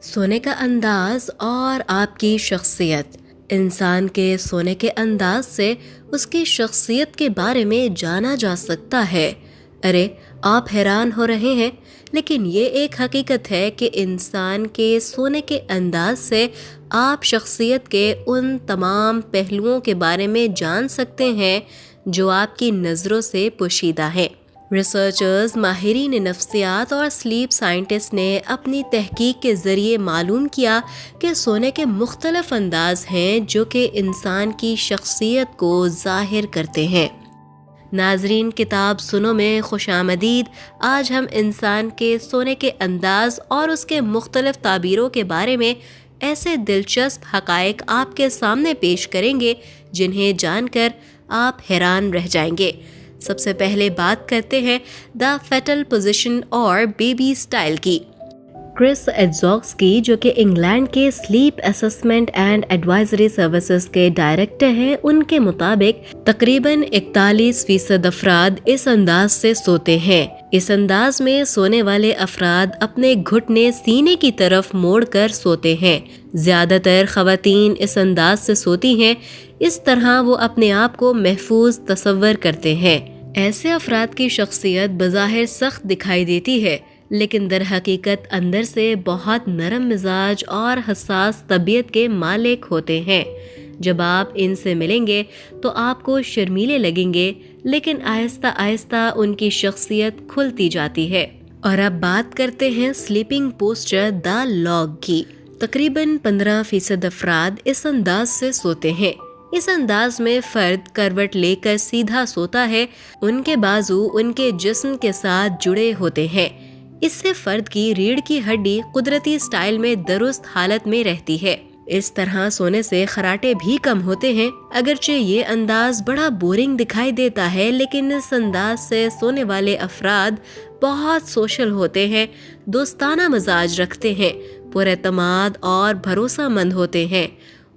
सोने का अंदाज और आपकी शख्सियत। इंसान के सोने के अंदाज से उसकी शख्सियत के बारे में जाना जा सकता है। अरे, आप हैरान हो रहे हैं, लेकिन ये एक हकीकत है कि इंसान के सोने के अंदाज से आप शख्सियत के उन तमाम पहलुओं के बारे में जान सकते हैं जो आपकी नज़रों से पोशीदा हैं। रिसर्चर्स, माहिरीन नफ्सियात और स्लीप साइंटिस्ट ने अपनी तहकीक के ज़रिए मालूम किया कि सोने के मुख्तलिफ अंदाज हैं जो कि इंसान की शख्सियत को ज़ाहिर करते हैं। नाजरीन, किताब सुनो में खुशामदीद। आज हम इंसान के सोने के अंदाज और उसके मुख्तलिफ ताबीरों के बारे में ऐसे दिलचस्प हक़ाइक़ आपके सामने पेश करेंगे जिन्हें जानकर आप हैरान रह जाएंगे। सबसे पहले बात करते हैं द फेटल पोजीशन और बेबी स्टाइल की। क्रिस एड्जॉक्स्की, जो कि इंग्लैंड के sleep assessment and advisory services के डायरेक्टर हैं, उनके मुताबिक तकरीबन 41% अफराद इस अंदाज से सोते हैं। इस अंदाज में सोने वाले अफराद अपने घुटने सीने की तरफ मोड़ कर सोते हैं। ज्यादातर खवातीन इस अंदाज से सोती हैं। इस तरह वो अपने आप को महफूज तसव्वुर करते हैं। ऐसे अफराद की शख्सियत बज़ाहिर सख्त दिखाई देती है, लेकिन दर हकीकत अंदर से बहुत नरम मिजाज और हसास तबीयत के मालिक होते हैं। जब आप इनसे मिलेंगे तो आपको शर्मीले लगेंगे, लेकिन आहिस्ता आहिस्ता उनकी शख्सियत खुलती जाती है। और अब बात करते हैं स्लीपिंग पोस्चर द लॉग की। तकरीबन 15% अफराद इस अंदाज से सोते हैं। इस अंदाज में फर्द करवट लेकर सीधा सोता है। उनके बाजू उनके जिस्म के साथ जुड़े होते हैं। इससे फर्द की रीढ़ की हड्डी कुदरती स्टाइल में दुरुस्त हालत में रहती है। इस तरह सोने से खराटे भी कम होते हैं। अगरचे ये अंदाज बड़ा बोरिंग दिखाई देता है, लेकिन इस अंदाज से सोने वाले अफराद बहुत सोशल होते हैं, दोस्ताना मिजाज रखते हैं, पुरएतमाद और भरोसामंद होते हैं।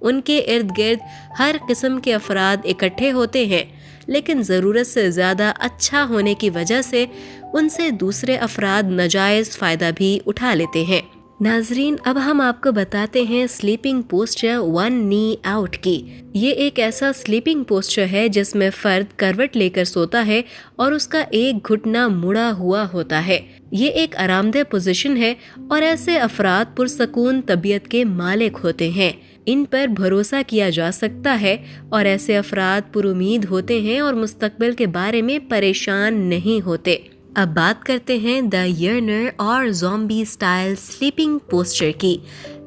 उनके इर्द गिर्द हर किस्म के अफराद इकट्ठे होते हैं, लेकिन ज़रूरत से ज़्यादा अच्छा होने की वजह से उनसे दूसरे अफराद नाजायज़ फ़ायदा भी उठा लेते हैं। नाजरीन, अब हम आपको बताते हैं स्लीपिंग पोस्चर वन नी आउट की। ये एक ऐसा स्लीपिंग पोस्चर है जिसमें फर्द करवट लेकर सोता है और उसका एक घुटना मुड़ा हुआ होता है। ये एक आरामदेह पोजीशन है और ऐसे अफराद पुरसकून तबीयत के मालिक होते हैं। इन पर भरोसा किया जा सकता है और ऐसे अफराद पुरुमीद होते हैं और मुस्तकबिल के बारे में परेशान नहीं होते। अब बात करते हैं द यर्नर और ज़ॉम्बी स्टाइल स्लीपिंग पोस्चर की।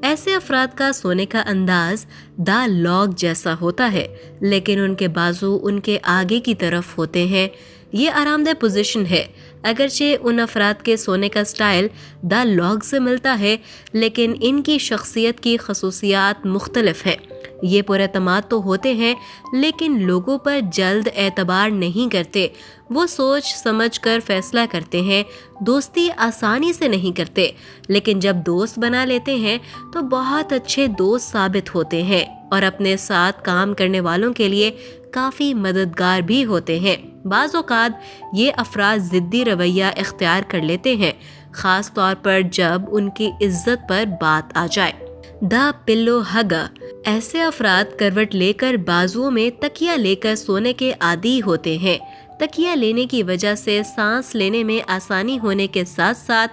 ऐसे अफराद का सोने का अंदाज द लॉग जैसा होता है, लेकिन उनके बाजू उनके आगे की तरफ होते हैं। ये आरामदेह पोजीशन है। अगरचे उन अफराद के सोने का स्टाइल द लॉग से मिलता है, लेकिन इनकी शख्सियत की खसूसियात मुख्तलिफ हैं। ये पुरएतमाद तो होते हैं, लेकिन लोगों पर जल्द एतबार नहीं करते। वो सोच समझ कर फैसला करते हैं। दोस्ती आसानी से नहीं करते, लेकिन जब दोस्त बना लेते हैं तो बहुत अच्छे दोस्त साबित होते हैं और अपने साथ काम करने वालों के लिए काफ़ी मददगार भी होते हैं। बाज़ औक़ात ये अफराद ज़िद्दी रवैया इख्तियार कर लेते हैं, ख़ास तौर पर जब उनकी इज्जत पर बात आ जाए। The pillow हगर। ऐसे अफराद करवट लेकर बाजुओं में तकिया लेकर सोने के आदी होते हैं। तकिया लेने की वजह से सांस लेने में आसानी होने के साथ साथ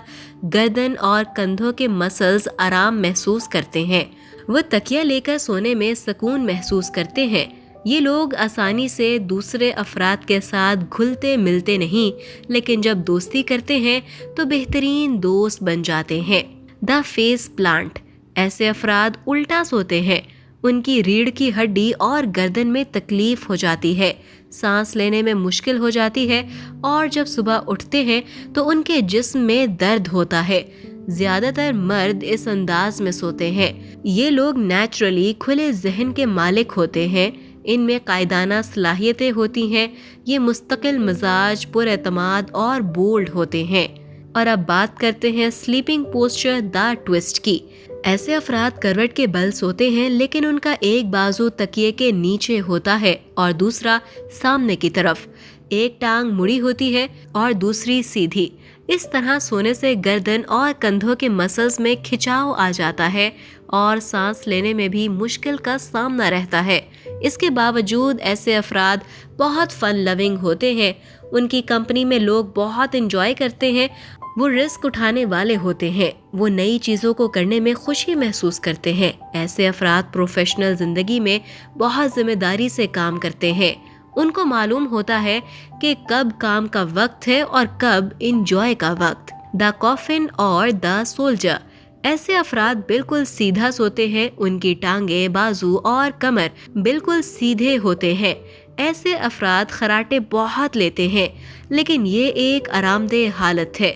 गर्दन और कंधों के मसल्स आराम महसूस करते हैं। वो तकिया लेकर सोने में सुकून महसूस करते हैं। ये लोग आसानी से दूसरे अफराद के साथ घुलते मिलते नहीं, लेकिन जब दोस्ती करते हैं तो बेहतरीन दोस्त बन जाते हैं। The face plant. ऐसे अफराद उल्टा सोते हैं। उनकी रीढ़ की हड्डी और गर्दन में तकलीफ हो जाती है, सांस लेने में मुश्किल हो जाती है और जब सुबह उठते हैं तो उनके जिस्म में दर्द होता है। ज्यादातर मर्द इस अंदाज में सोते हैं। ये लोग नेचुरली खुले जहन के मालिक होते हैं। इनमें कायदाना सलाहियतें होती हैं। ये मुस्तकिल मिजाज, पुरएतमाद और बोल्ड होते हैं। और अब बात करते हैं स्लीपिंग पोस्चर द ट्विस्ट की। ऐसे अफराद करवट के बल सोते हैं, लेकिन उनका एक बाजू तकिए के नीचे होता है और दूसरा सामने की तरफ। एक टांग मुड़ी होती है और दूसरी सीधी। اس طرح سونے سے گردن اور کندھوں کے مسلز میں کھچاؤ آ جاتا ہے اور سانس لینے میں بھی مشکل کا سامنا رہتا ہے۔ اس کے باوجود ایسے افراد بہت فن لونگ ہوتے ہیں، ان کی کمپنی میں لوگ بہت انجوائے کرتے ہیں، وہ رسک اٹھانے والے ہوتے ہیں، وہ نئی چیزوں کو کرنے میں خوشی محسوس کرتے ہیں۔ ایسے افراد پروفیشنل زندگی میں بہت ذمہ داری سے کام کرتے ہیں، ان کو معلوم ہوتا ہے کہ کب کام کا وقت ہے اور کب انجوائے کا وقت۔ دا کافن اور دا سولجر، ایسے افراد بالکل سیدھا سوتے ہیں، ان کی ٹانگیں، بازو اور کمر بالکل سیدھے ہوتے ہیں۔ ایسے افراد خراٹے بہت لیتے ہیں، لیکن یہ ایک آرام دہ حالت ہے۔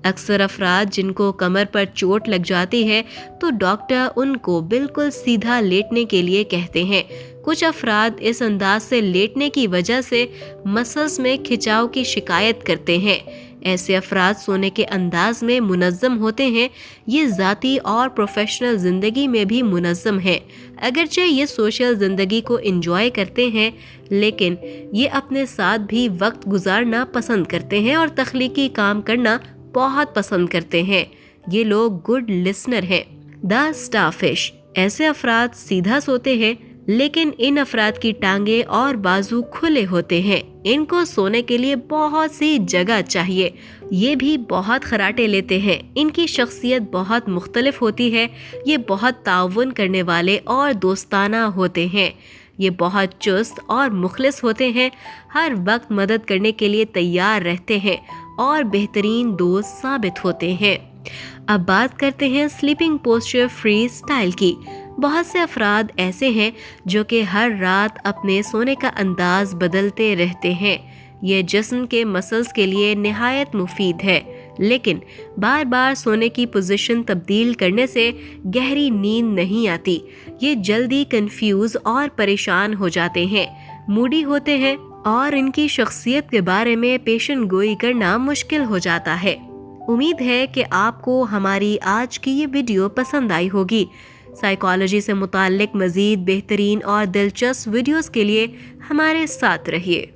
اکثر افراد جن کو کمر پر چوٹ لگ جاتی ہے تو ڈاکٹر ان کو بالکل سیدھا لیٹنے کے لیے کہتے ہیں۔ کچھ افراد اس انداز سے لیٹنے کی وجہ سے مسلز میں کھچاؤ کی شکایت کرتے ہیں۔ ایسے افراد سونے کے انداز میں منظم ہوتے ہیں، یہ ذاتی اور پروفیشنل زندگی میں بھی منظم ہیں۔ اگرچہ یہ سوشل زندگی کو انجوائے کرتے ہیں، لیکن یہ اپنے ساتھ بھی وقت گزارنا پسند کرتے ہیں اور تخلیقی کام کرنا بہت پسند کرتے ہیں۔ یہ لوگ گڈ لسنر ہیں۔ دا اسٹارفش، ایسے افراد سیدھا سوتے ہیں، لیکن ان افراد کی ٹانگیں اور بازو کھلے ہوتے ہیں، ان کو سونے کے لیے بہت سی جگہ چاہیے۔ یہ بھی بہت خراٹے لیتے ہیں، ان کی شخصیت بہت مختلف ہوتی ہے، یہ بہت تعاون کرنے والے اور دوستانہ ہوتے ہیں، یہ بہت چست اور مخلص ہوتے ہیں، ہر وقت مدد کرنے کے لیے تیار رہتے ہیں اور بہترین دوست ثابت ہوتے ہیں۔ اب بات کرتے ہیں سلیپنگ پوسچر فری سٹائل کی۔ بہت سے افراد ایسے ہیں جو کہ ہر رات اپنے سونے کا انداز بدلتے رہتے ہیں۔ یہ جسم کے مسلز کے لیے نہایت مفید ہے، لیکن بار بار سونے کی پوزیشن تبدیل کرنے سے گہری نیند نہیں آتی۔ یہ جلدی کنفیوز اور پریشان ہو جاتے ہیں، موڈی ہوتے ہیں اور ان کی شخصیت کے بارے میں پیشن گوئی کرنا مشکل ہو جاتا ہے۔ امید ہے کہ آپ کو ہماری آج کی یہ ویڈیو پسند آئی ہوگی۔ سائیکالوجی سے متعلق مزید بہترین اور دلچسپ ویڈیوز کے لیے ہمارے ساتھ رہیے۔